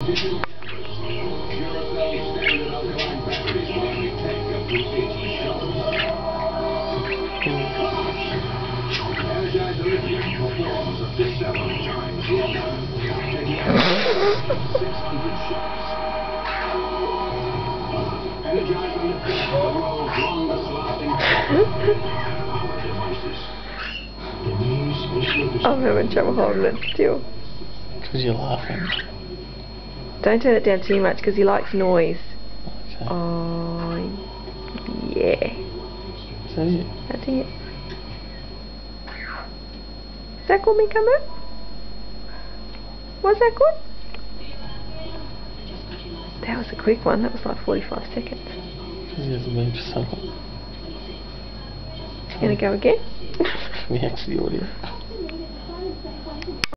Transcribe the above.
I'm having trouble holding it still. Because you're laughing. Don't turn it down too much because he likes noise. Okay. Oh, yeah. Is that it? That's it. Is that good, Minka? Was that good? That was a quick one. That was like 45 seconds. Because he hasn't been for so long. You gonna go again? Can we exit the audio?